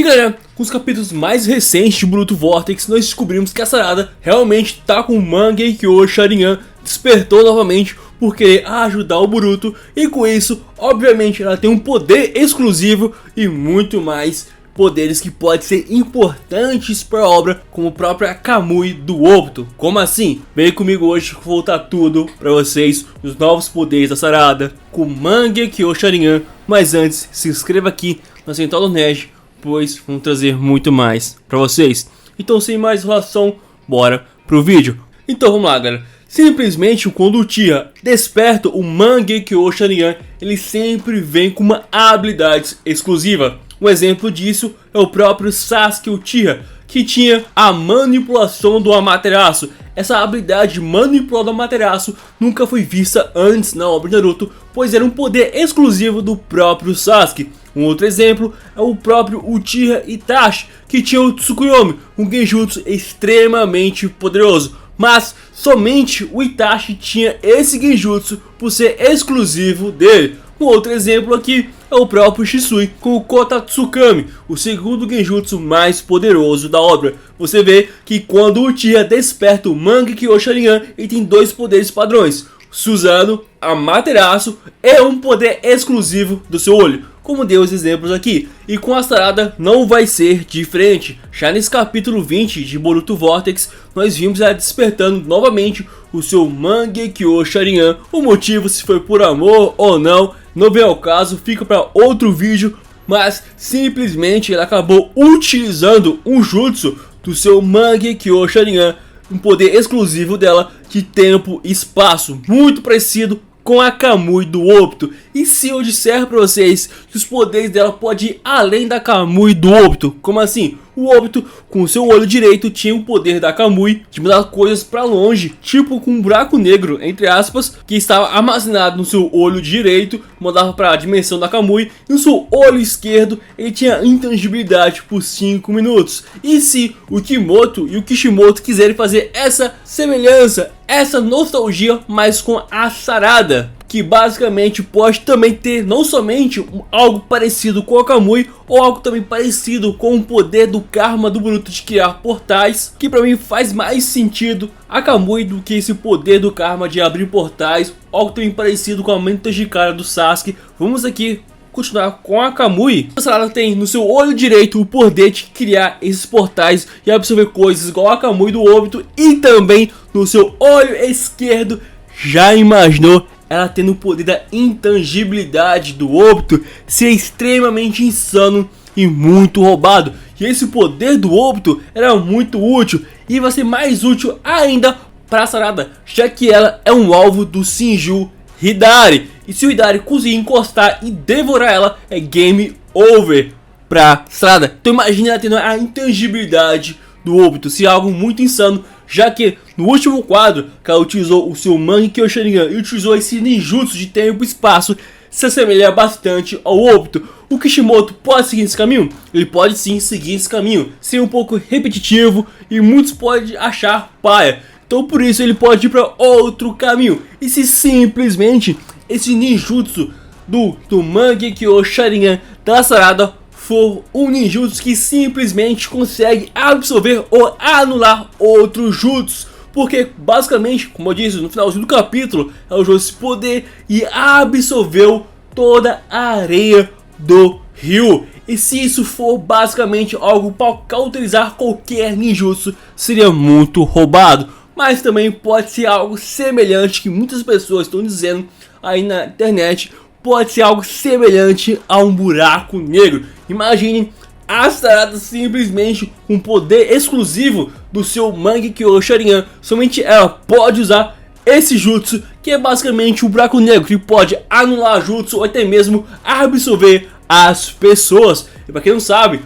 E galera, com os capítulos mais recentes de Boruto Vortex, nós descobrimos que a Sarada realmente tá com o Mangekyo Sharingan, despertou novamente por querer ajudar o Boruto, e com isso, obviamente, ela tem um poder exclusivo e muito mais poderes que podem ser importantes para a obra, como a própria Kamui do Obito. Como assim? Vem comigo hoje que eu vou voltar tudo para vocês, os novos poderes da Sarada, com Mangekyo Sharingan. Mas antes, se inscreva aqui na Central do Nerd, pois vamos trazer muito mais para vocês. Então, sem mais enrolação, bora pro vídeo. Então vamos lá, galera. Simplesmente quando o Uchiha desperta o Mangekyo Sharingan, ele sempre vem com uma habilidade exclusiva. Um exemplo disso é o próprio Sasuke Uchiha, que tinha a manipulação do Amaterasu. Essa habilidade de manipular do Amaterasu nunca foi vista antes na obra de Naruto, pois era um poder exclusivo do próprio Sasuke. Um outro exemplo é o próprio Uchiha Itachi, que tinha o Tsukuyomi, um genjutsu extremamente poderoso. Mas somente o Itachi tinha esse genjutsu por ser exclusivo dele. Um outro exemplo aqui é o próprio Shisui com o Kotatsukami, o segundo genjutsu mais poderoso da obra. Você vê que quando o Uchiha desperta o Mangekyo Sharingan, ele tem dois poderes padrões: Susanoo, Amaterasu, é um poder exclusivo do seu olho, como dei os exemplos aqui. E com a Sarada não vai ser diferente. Já nesse capítulo 20 de Boruto Vortex, nós vimos ela despertando novamente o seu Mangekyo Sharingan. O motivo, se foi por amor ou não vem ao caso, fica para outro vídeo. Mas simplesmente ela acabou utilizando um jutsu do seu Mangekyo Sharingan, um poder exclusivo dela de tempo e espaço, muito parecido com a Kamui do Obito. E se eu disser pra vocês que os poderes dela podem ir além da Kamui do Obito? Como assim? O Obito, com o seu olho direito, tinha o poder da Kamui de mandar coisas pra longe, tipo com um buraco negro, entre aspas, que estava armazenado no seu olho direito, mandava pra dimensão da Kamui, e no seu olho esquerdo ele tinha intangibilidade por 5 minutos. E se o Kimoto e o Kishimoto quiserem fazer essa semelhança, essa nostalgia, mas com a Sarada, que basicamente pode também ter não somente algo parecido com a Kamui, ou algo também parecido com o poder do Karma do Boruto de criar portais, que pra mim faz mais sentido a Kamui do que esse poder do Karma de abrir portais, algo também parecido com a mente de cara do Sasuke. Vamos aqui continuar com a Kamui. A Sarada tem no seu olho direito o poder de criar esses portais e absorver coisas igual a Kamui do Obito, e também no seu olho esquerdo. Já imaginou ela tendo o poder da intangibilidade do Obito? Ser extremamente insano e muito roubado. E esse poder do Obito era muito útil, e vai ser mais útil ainda para a Sarada, já que ela é um alvo do Shinju Hidari. E se o Hidari conseguir encostar e devorar ela, é game over pra Sarada. Então imagine ela tendo a intangibilidade do Obito, se algo muito insano, já que no último quadro que ela utilizou o seu Mangekyo Sharingan e utilizou esse ninjutsu de tempo e espaço, se assemelha bastante ao Obito. O Kishimoto pode seguir esse caminho? Ele pode sim seguir esse caminho, ser um pouco repetitivo e muitos podem achar paia. Então por isso ele pode ir para outro caminho. E se simplesmente esse ninjutsu do Mangekyo Sharingan da Sarada for um ninjutsu que simplesmente consegue absorver ou anular outros jutsus, porque basicamente, como eu disse no finalzinho do capítulo, ela usou esse poder e absorveu toda a areia do rio. E se isso for basicamente algo para cauterizar qualquer ninjutsu, seria muito roubado. Mas também pode ser algo semelhante, que muitas pessoas estão dizendo aí na internet, pode ser algo semelhante a um buraco negro. Imagine a Sarada simplesmente com poder exclusivo do seu Mangekyo Sharingan. Somente ela pode usar esse jutsu, que é basicamente um buraco negro, que pode anular jutsu ou até mesmo absorver as pessoas. E para quem não sabe,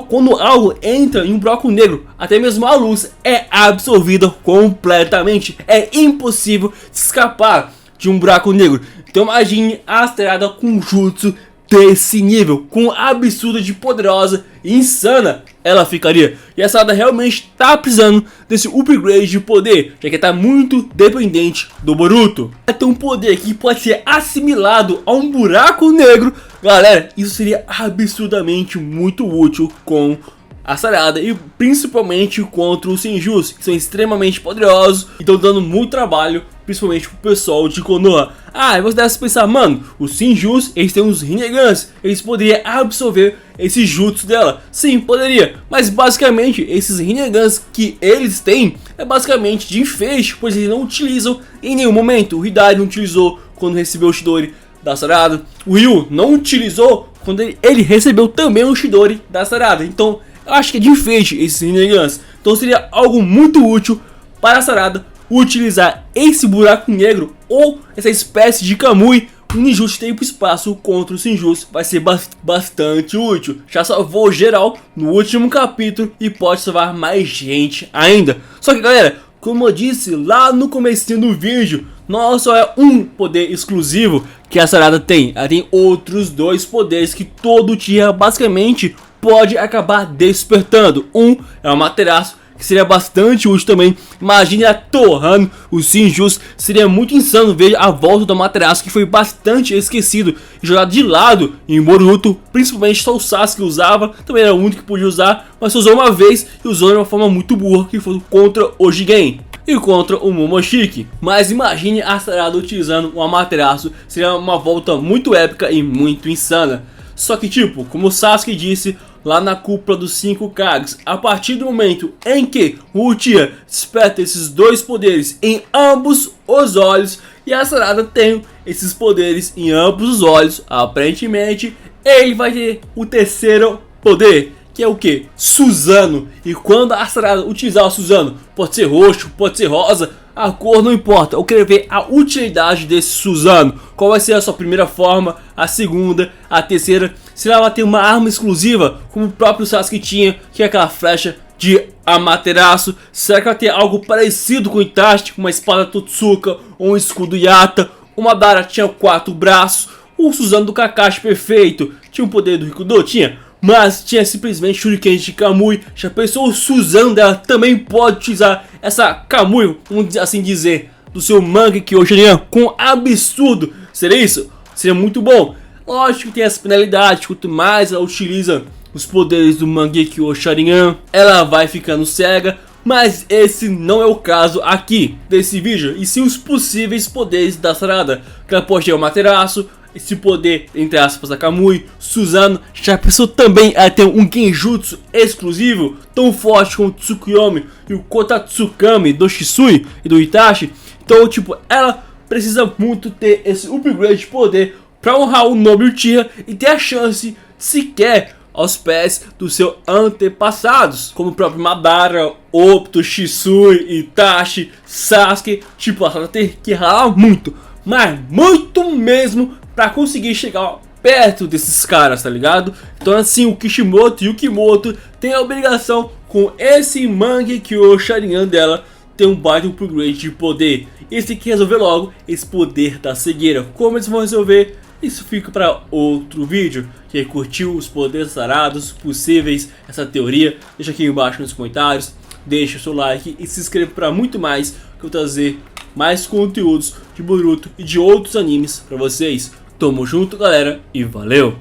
quando algo entra em um buraco negro, até mesmo a luz é absorvida completamente. É impossível escapar de um buraco negro. Então imagine a Sarada com jutsu desse nível, com absurda de poderosa insana ela ficaria. E a Sarada realmente tá precisando desse upgrade de poder, já que tá muito dependente do Boruto. Vai ter um poder que pode ser assimilado a um buraco negro. Galera, isso seria absurdamente muito útil com a Sarada e principalmente contra os Senjus, que são extremamente poderosos e estão dando muito trabalho, principalmente pro pessoal de Konoha. Ah, e você deve pensar, mano, os Senjus, eles têm uns Rinegans, eles poderiam absorver esse jutsu dela. Sim, poderia, mas basicamente esses Rinegans que eles têm é basicamente de enfeite, pois eles não utilizam em nenhum momento. O Hidari não utilizou quando recebeu o Chidori da Sarada, o Ryu não utilizou quando ele recebeu também o Chidori da Sarada. Então eu acho que é de enfeite esses Rinegans. Então seria algo muito útil para a Sarada utilizar esse buraco negro ou essa espécie de Kamui no ninjutsu tempo e espaço contra os Senjus. Vai ser bastante útil. Já salvou geral no último capítulo e pode salvar mais gente ainda. Só que galera, como eu disse lá no comecinho do vídeo, não só é um poder exclusivo que a Sarada tem. Ela tem outros dois poderes que todo dia basicamente pode acabar despertando. Um é o Amaterasu, que seria bastante útil também. Imagine ela torrando os Senjus. Seria muito insano ver a volta do Amaterasu, que foi bastante esquecido e jogado de lado em Boruto. Principalmente só o Sasuke usava, também era o único que podia usar, mas só usou uma vez e usou de uma forma muito burra, que foi contra o Jigen e contra o Momoshiki. Mas imagine a Sarada utilizando o Amaterasu. Seria uma volta muito épica e muito insana. Só que tipo, como o Sasuke disse lá na cúpula dos 5 Kages, a partir do momento em que o Uchiha desperta esses dois poderes em ambos os olhos, e a Sarada tem esses poderes em ambos os olhos, aparentemente ele vai ter o terceiro poder, que é o que? Suzano. E quando a Sarada utilizar o Suzano, pode ser roxo, pode ser rosa, a cor não importa. Eu quero ver a utilidade desse Suzano. Qual vai ser a sua primeira forma, a segunda, a terceira. Se ela vai ter uma arma exclusiva, como o próprio Sasuke tinha, que é aquela flecha de Amaterasu. Será que vai ter algo parecido com o Itachi, uma espada Totsuka ou um escudo Yata? O Madara tinha 4 braços. O Suzano do Kakashi perfeito tinha o poder do Rikudo? Tinha. Mas tinha simplesmente Shuriken de Kamui. Já pensou, o Suzano dela também pode utilizar essa Kamui, vamos assim dizer, do seu Mangekyo Sharingan com absurdo. Seria isso? Seria muito bom. Lógico que tem as penalidades, quanto mais ela utiliza os poderes do Mangekyo Sharingan, ela vai ficando cega. Mas esse não é o caso aqui desse vídeo, e sim os possíveis poderes da Sarada. Que ela pode ter o Amaterasu, esse poder, entre aspas, da Kamui, Suzano. Já pensou também a ter um Genjutsu exclusivo, tão forte como o Tsukuyomi e o Kotatsukami do Shisui e do Itachi? Então, tipo, ela precisa muito ter esse upgrade de poder para honrar o nome Uchiha e ter a chance sequer aos pés dos seus antepassados, como o próprio Madara, Obito, Shisui, Itachi, Sasuke. Tipo, ela tem que ralar muito, mas muito mesmo, pra conseguir chegar perto desses caras, tá ligado? Então assim, o Kishimoto e o Kimoto tem a obrigação, com esse Mangekyo Sharingan dela, ter um baita upgrade de poder. Eles têm que resolver logo esse poder da cegueira. Como eles vão resolver? Isso fica para outro vídeo. Quem curtiu os poderes sarados possíveis, essa teoria, deixa aqui embaixo nos comentários. Deixa o seu like e se inscreva para muito mais, que eu vou trazer mais conteúdos de Boruto e de outros animes para vocês. Tamo junto, galera, e valeu!